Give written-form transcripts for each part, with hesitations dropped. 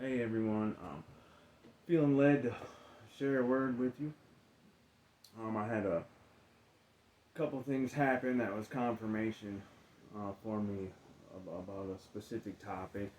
Hey everyone, feeling led to share a word with you. I had a couple things happen that was confirmation for me about a specific topic.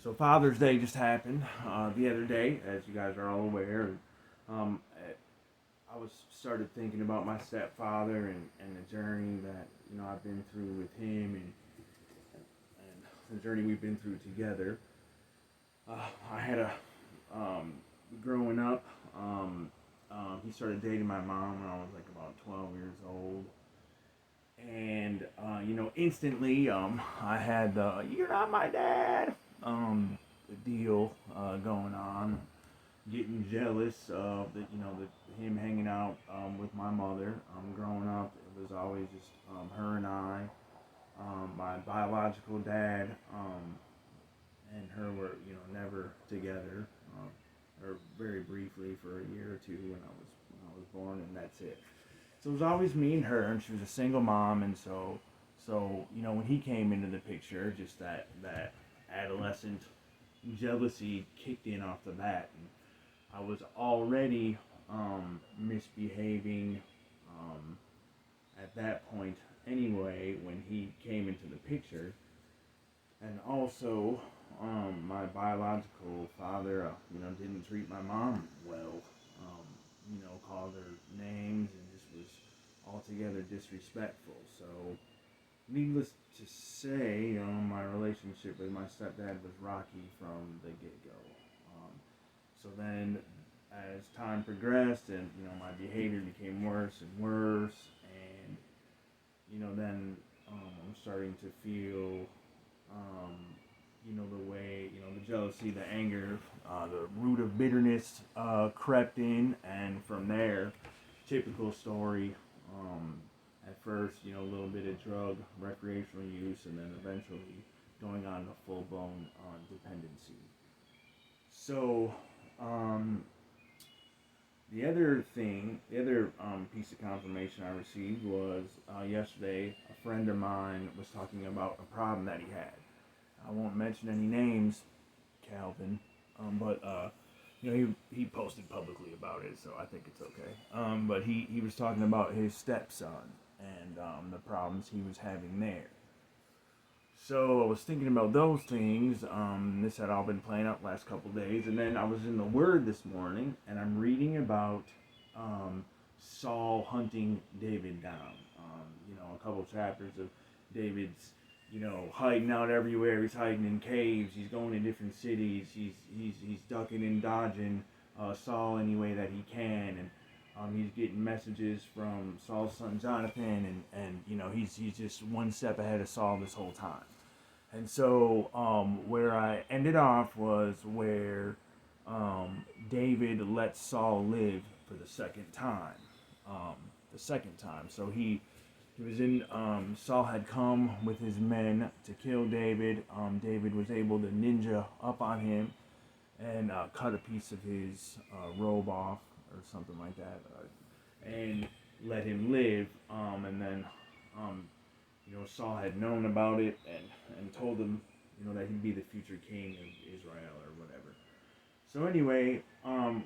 So Father's Day just happened the other day, as you guys are all aware. Um, I was started thinking about my stepfather and the journey that I've been through with him and the journey we've been through together. I had a um, growing up. He started dating my mom when I was like about 12 years old, and instantly, I had the "you're not my dad" deal going on, getting jealous of the him hanging out with my mother. Growing up, it was always just her and I. My biological dad and her were never together, or very briefly for a year or two when I was born, and that's it. So it was always me and her, and she was a single mom, and so when he came into the picture, just that adolescent jealousy kicked in off the bat, and I was already misbehaving um, at that point anyway when he came into the picture, and also my biological father, didn't treat my mom well. Called her names and just was altogether disrespectful. So, needless to say, my relationship with my stepdad was rocky from the get-go. Um, so then, as time progressed and my behavior became worse and worse, and then I'm starting to feel um, the way, the jealousy, the anger, the root of bitterness crept in, and from there, typical story. At first, a little bit of drug, recreational use, and then eventually going on to full blown dependency. So, um, the other piece of confirmation I received was yesterday. A friend of mine was talking about a problem that he had. I won't mention any names, Calvin, but he posted publicly about it, so I think it's okay. But he was talking about his stepson and the problems he was having there. So I was thinking about those things. This had all been playing out the last couple days, and then I was in the Word this morning, and I'm reading about Saul hunting David down. A couple chapters of David's, hiding out everywhere. He's hiding in caves. He's going to different cities. He's ducking and dodging Saul any way that he can, and he's getting messages from Saul's son Jonathan, and he's just one step ahead of Saul this whole time. And so where I ended off was where David let Saul live for the second time. So he was in. Saul had come with his men to kill David. David was able to ninja up on him and cut a piece of his robe off or something like that, and let him live. And then, Saul had known about it and told him, that he'd be the future king of Israel or whatever. So anyway,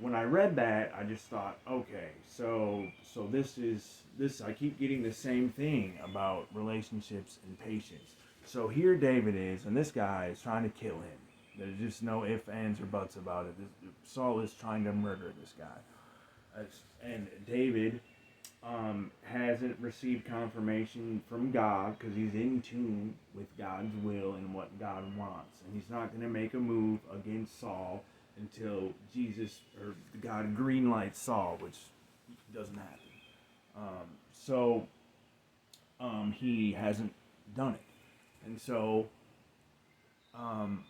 when I read that, I just thought, okay, so this is this. I keep getting the same thing about relationships and patience. So here David is, and this guy is trying to kill him. There's just no ifs, ands, or buts about it. Saul is trying to murder this guy, and David hasn't received confirmation from God because he's in tune with God's will and what God wants, and he's not going to make a move against Saul until Jesus or God greenlights Saul, which doesn't happen. So he hasn't done it, and um,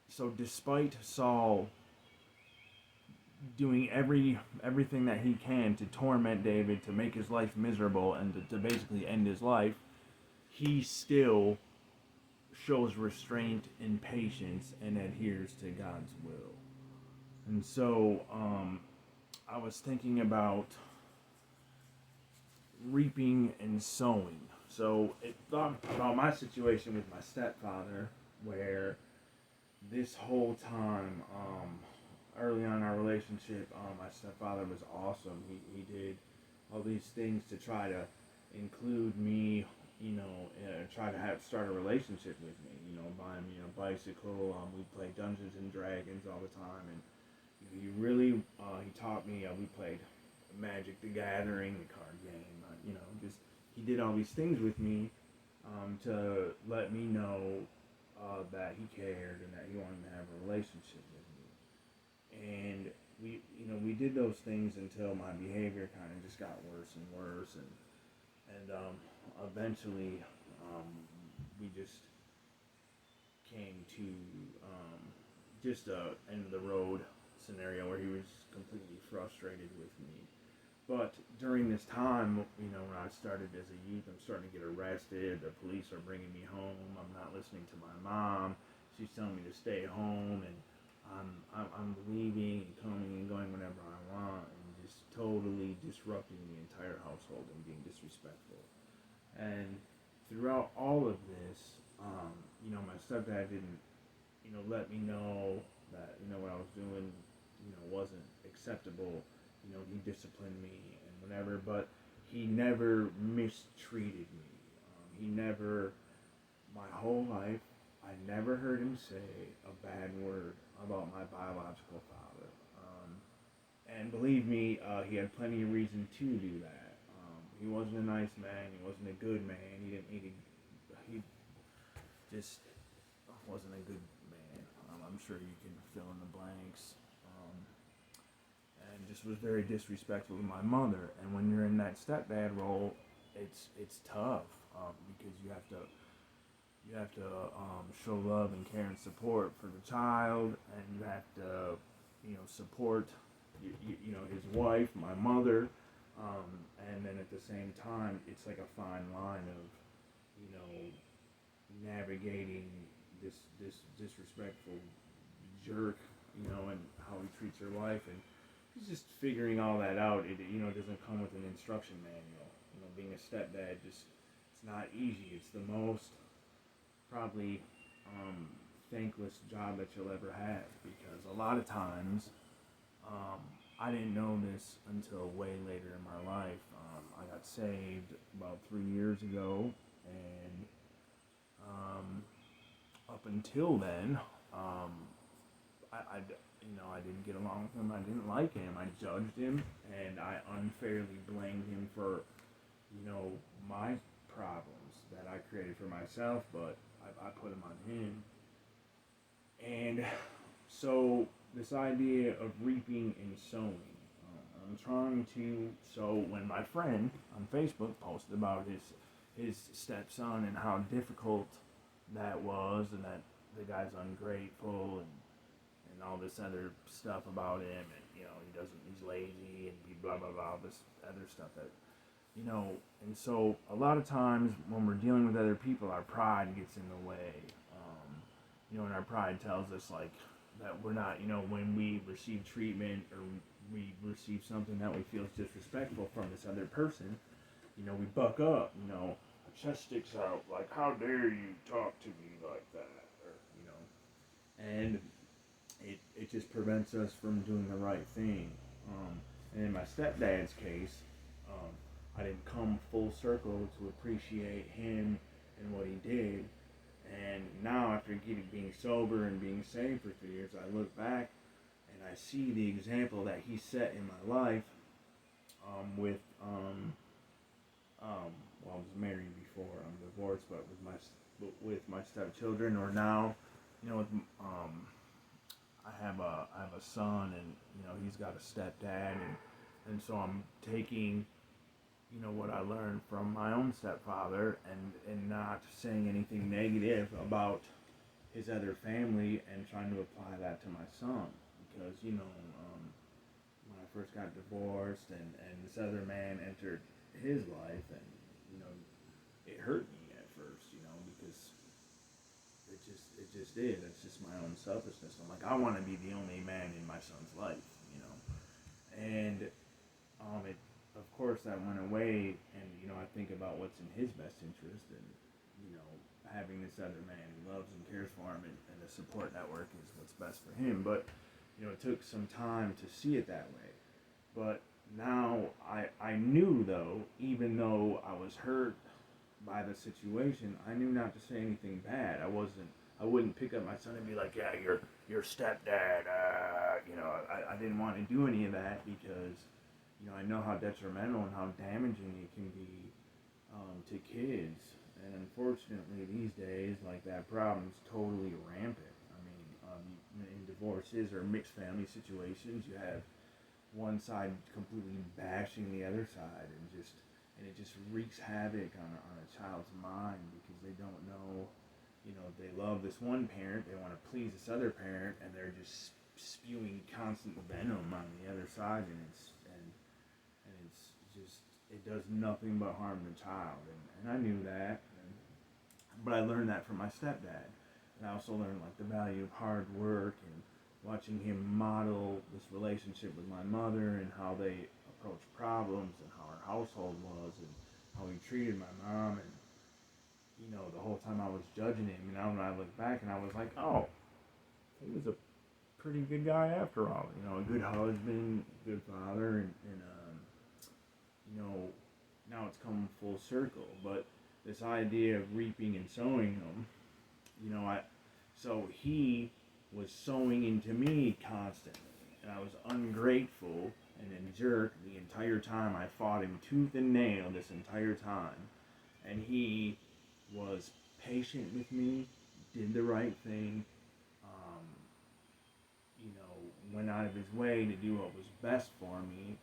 so despite Saul doing everything that he can to torment David, to make his life miserable, and to basically end his life, he still shows restraint and patience and adheres to God's will. And so I was thinking about reaping and sowing. So it thought about my situation with my stepfather, where this whole time, early on in our relationship, my stepfather was awesome. He did all these things to try to include me, try to start a relationship with me, buy me a bicycle. We played Dungeons and Dragons all the time, and he really, he taught me, we played Magic the Gathering, the card game, just, he did all these things with me, to let me know, that he cared and that he wanted to have a relationship with me. And we did those things until my behavior kind of just got worse and worse, and eventually, we just came to, just a end of the road scenario where he was completely frustrated with me. But during this time, when I started as a youth, I'm starting to get arrested. The police are bringing me home. I'm not listening to my mom. She's telling me to stay home, and I'm leaving and coming and going whenever I want, and just totally disrupting the entire household and being disrespectful. And throughout all of this, my stepdad didn't, let me know that, what I was doing, wasn't acceptable. He disciplined me and whatever, but he never mistreated me. He never, my whole life, I never heard him say a bad word about my biological father. And believe me, he had plenty of reason to do that. He wasn't a nice man. He wasn't a good man. He just wasn't a good man. I'm sure you can fill in the blanks. And just was very disrespectful to my mother. And when you're in that stepdad role, it's tough, because you have to show love and care and support for the child, and you have to support his wife, my mother, and then at the same time it's like a fine line of navigating this disrespectful jerk, and how he treats her wife, and he's just figuring all that out. It doesn't come with an instruction manual. Being a stepdad, it's not easy. It's the most probably thankless job that you'll ever have, because a lot of times, I didn't know this until way later in my life. I got saved about 3 years ago, and up until then, I didn't get along with him. I didn't like him. I judged him, and I unfairly blamed him for, my problems that I created for myself, but I put them on him. And so this idea of reaping and sowing, I'm trying to. So when my friend on Facebook posted about his stepson and how difficult that was, and that the guy's ungrateful and all this other stuff about him, and he's lazy and blah blah blah, this other stuff that and so a lot of times when we're dealing with other people, our pride gets in the way, and our pride tells us like that we're not, when we receive treatment or we receive something that we feel is disrespectful from this other person, we buck up, our chest sticks out, like, how dare you talk to me like that, or, and it just prevents us from doing the right thing. And in my stepdad's case, I didn't come full circle to appreciate him and what he did. And now, after being sober and being saved for 3 years, I look back and I see the example that he set in my life, with, well, I was married before, I'm divorced, but with my stepchildren, or now, with, I have a son, and he's got a stepdad, and so I'm taking what I learned from my own stepfather, and not saying anything negative about his other family, and trying to apply that to my son, because when I first got divorced and this other man entered his life, and it hurt me at first, because it just did. It's just my own selfishness. I'm like, I want to be the only man in my son's life, and it, of course, that went away, and I think about what's in his best interest, and having this other man who loves and cares for him, and the support network is what's best for him. But it took some time to see it that way. But now I knew, though, even though I was hurt by the situation, I knew not to say anything bad. I wouldn't pick up my son and be like, yeah, your stepdad. I didn't want to do any of that because I know how detrimental and how damaging it can be to kids. And unfortunately, these days, like, that problem's totally rampant. I mean, in divorces or mixed family situations, you have one side completely bashing the other side, and it just wreaks havoc on a child's mind because they don't know, they love this one parent, they want to please this other parent, and they're just spewing constant venom on the other side, and it's just, it does nothing but harm the child, and I knew that, but I learned that from my stepdad, and I also learned, like, the value of hard work and watching him model this relationship with my mother and how they approached problems and how our household was and how he treated my mom, and the whole time I was judging him, and now when I look back and I was like, oh, he was a pretty good guy after all, a good husband, good father, and now it's come full circle. But this idea of reaping and sowing them, so he was sowing into me constantly, and I was ungrateful and a jerk the entire time. I fought him tooth and nail this entire time, and he was patient with me, did the right thing, went out of his way to do what was best for me,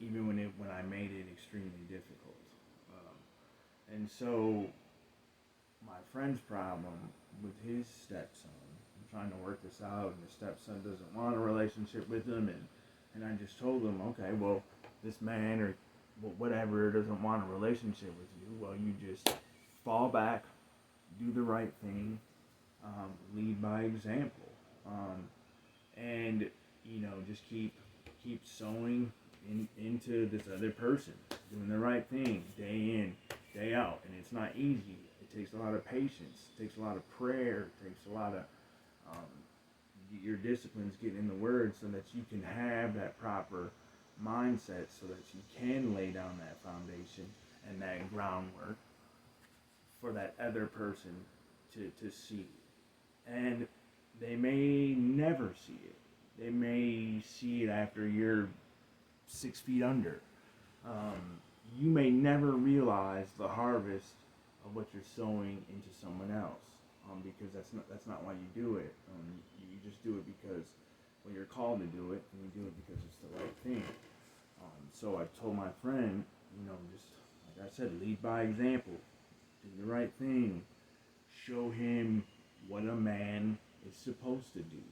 even when I made it extremely difficult. And so my friend's problem with his stepson, I'm trying to work this out, and the stepson doesn't want a relationship with him, and I just told him, okay, well, this man or whatever doesn't want a relationship with you, well, you just fall back, do the right thing, lead by example, and just keep sowing into this other person, doing the right thing day in, day out, and it's not easy. It takes a lot of patience, it takes a lot of prayer, it takes a lot of your disciplines getting in the Word so that you can have that proper mindset, so that you can lay down that foundation and that groundwork for that other person to see. And they may never see it. They may see it after you're 6 feet under. You may never realize the harvest of what you're sowing into someone else, because that's not why you do it. You just do it because, well, you're called to do it, and you do it because it's the right thing. So I told my friend, just like I said, lead by example, do the right thing, show him what a man is supposed to do.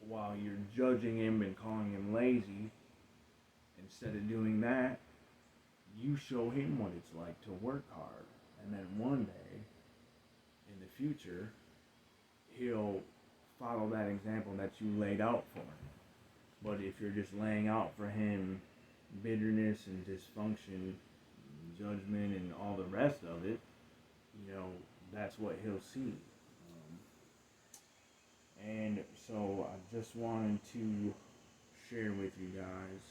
While you're judging him and calling him lazy, instead of doing that, you show him what it's like to work hard. And then one day, in the future, he'll follow that example that you laid out for him. But if you're just laying out for him bitterness and dysfunction, and judgment, and all the rest of it, that's what he'll see. And so I just wanted to share with you guys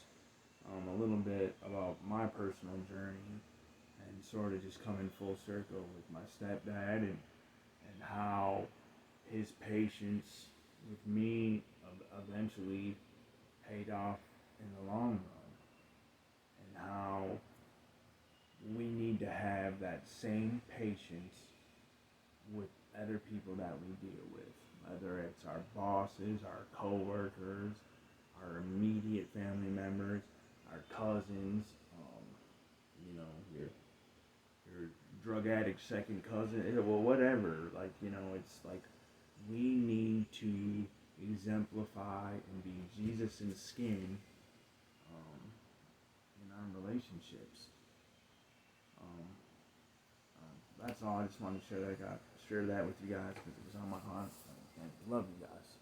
a little bit about my personal journey, and sort of just coming full circle with my stepdad, and how his patience with me eventually paid off in the long run, and how we need to have that same patience with other people that we deal with, whether it's our bosses, our co-workers, our immediate family members, our cousins, your drug addict second cousin, well, whatever. It's like we need to exemplify and be Jesus in skin in our relationships. That's all. I just wanted to share that with you guys because it was on my heart. Love you guys.